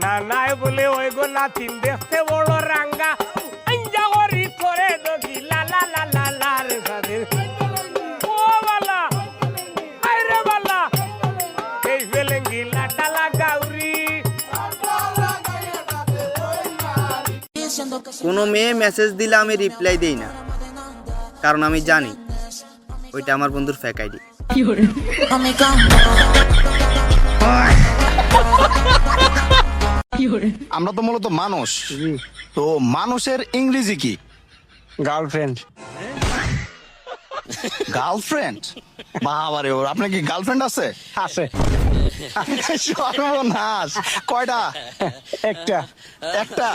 না নাই বলে ওই গো নাতিন দেখতে বড় রাঙ্গা আঞ্জা করি করে দগি লা লা লা লা লা রে সাদের ও বালা আই রে বালা এই ফেলেঙ্গি লাটা লাগাউরি। কোনো মেয়ে মেসেজ দিলে আমি রিপ্লাই দেই না, কারণ আমি জানি ওইটা আমার বন্ধুর ফেক আইডি। আমরা তো মূলত মানুষ, তো মানুষের ইংরেজি কি? গার্লফ্রেন্ড। গার্লফ্রেন্ড? বাবারে, আপনার কি গার্লফ্রেন্ড আছে? আছে। সর্বনাশ, কয়টা? একটা। একটা?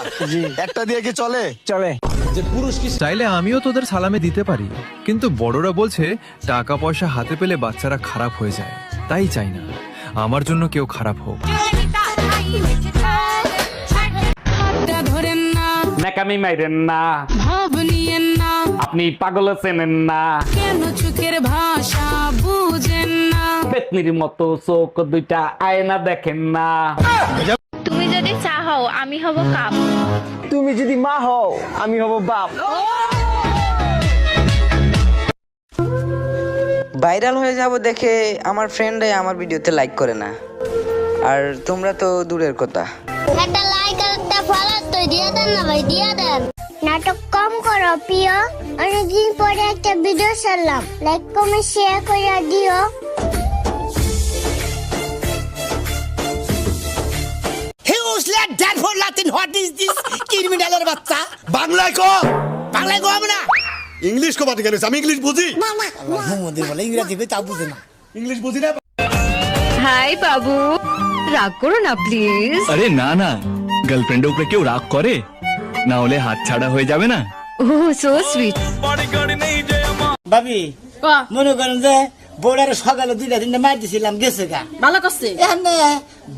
একটা দিয়ে কি চলে? চলে। চাইলে আমিও তোদের সালামে দিতে পারি, কিন্তু বড়রা বলছে টাকা পয়সা হাতে পেলে বাচ্চারা খারাপ হয়ে যায়, তাই চাই না আমার জন্য কেউ খারাপ হোক। নাকামি মাইরেন না, ভাব নিয়েন না, আপনি পাগল চেনেন না, কেন চোখের ভাষা বুঝেন না, পেতনির মতো চোখ দুইটা আয়না দেখেন না। তুমি যদি চা হও আমি হব কাপ, তুমি যদি মা হও আমি হব বাপ। ভাইরাল হয়ে যাব দেখে আমার ফ্রেন্ডরাই আমার ভিডিওতে লাইক করে না, আর তোমরা তো দূরের কথা। একটা লাইক আর একটা ফলো তো দিয়ে দেন না ভাই, দিয়ে দেন। নাটক কম করো প্রিয়, অনেকদিন পরে একটা ভিডিও ছাড়লাম, লাইক কমেন্ট শেয়ার করে দিও। বাংলায় কো, বাংলায় কো না, ইংলিশ কো বাতি গেছে। আমি ইংলিশ বুঝি, বলে ইংরেজি কই তাও বুঝে না, ইংলিশ বুঝি না। হাই বাবু, রাগ করো না প্লিজ। আরে না না, গার্লফ্রেন্ডের উপরে কেউ রাগ করে না, হলে হাত ছাড়া হয়ে যাবে না। ও সো সুইট। ভাবি মনে করেন যে বোর্ডারে সকালে 2-3টা মার দিছিলাম, গেছে গা, ভালো করছে। এখানে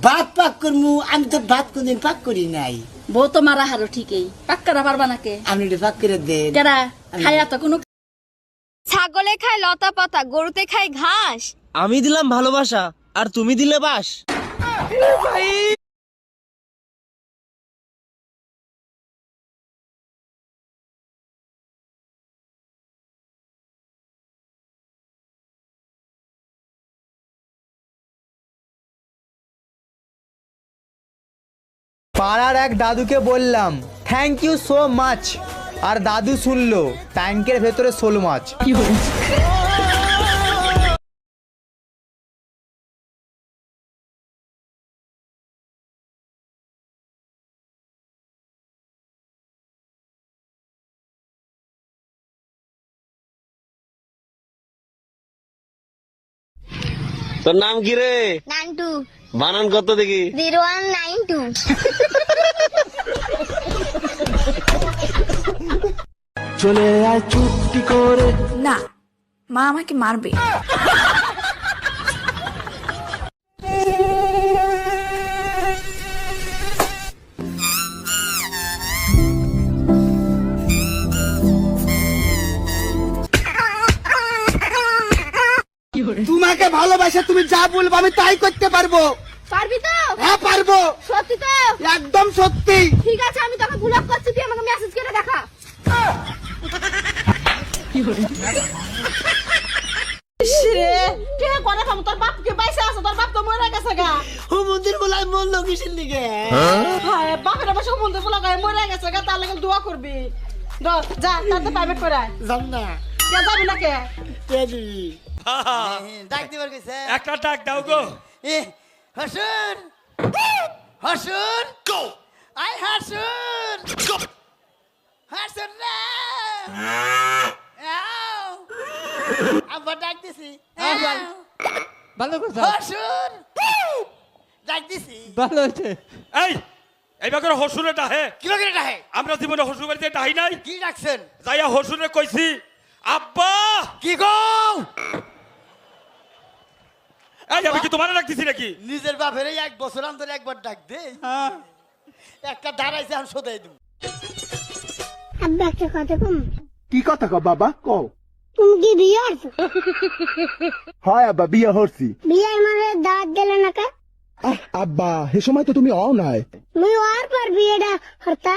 ভাত পাক করমু, আমি তো ভাত কোনদিন পাক করি নাই। বউ তো মারা হারো ঠিকই, পাক্কারা পারবা নাকে? আপনি একটু পাক করে দেন। কেরা খাইয়া তো কোনো ছাগলে খায় লতা পাতা, গরুতে খায় ঘাস। আমি দিলাম ভালোবাসা আর তুমি দিলে বাস। পাড়ার এক দাদুকে বললাম থ্যাংক ইউ সো মাচ, আর দাদু শুনলো ট্যাঙ্কের ভেতরে শোল মাছ। তোর নাম কি রে? নান্টু। বানান কত দেখি? 0192। চলে আয় চুপটি করে। না, মা আমাকে মারবে। তোমাকে ভালোবাসা, তুমি যা বলবো আমি তাই করতে পারবো। পারবি তো? হ্যাঁ পারবো, সত্যি তো? একদম সত্যি। ঠিক আছে, আমি তোকে ব্লক করছি, তুই আমাকে মেসেজ করে দেখা। তোর বাপকে পয়সা আছে, তোর বাপ তো মরে গেছে গা। ও মন্দির বলাই মন কিসের লিগে? বাপের বসে মন্দির বলা মরে গেছে গা, তার লাগে দোয়া করবি। যা তাতে প্রাইভেট করে জান না কে যাবি না কে? ডাক দিবার কইছে, একটা ডাক দাও গো। হাসুর হাসুর গো, আই হাসুর গো, হাসুর না আবার ডাকতেছি। ভালো কথা, হাসুর ডাকতেছি। ভালো হয়েছে। এই এইবার হসুরে ডাহে, কি লাগে ডাহে? আমরা জীবনে হসুর বাড়িতে ডাহি নাই। কি ডাকছেন? যাইয়া হসুরে কইছি আব্বা। কি গো? এই আমি কি তোমার ডাকতেছি নাকি? নিজের বাপের 1 বছর অন্তর একবার ডাক দে। একটা দাঁড়াইছে আমি শোধাই দেব। আব্বা একটা কথা কম। কি কথা কও বাবা? কও। তুমি কি বিয়ে করছো? হয় আব্বা, বিয়ে হরছি। বিয়ের মানে দাওয়াত দিলে না কে? আব্বা, হে সময় তো তুমি অও নাই। মুই আর পারবি এটা হরতা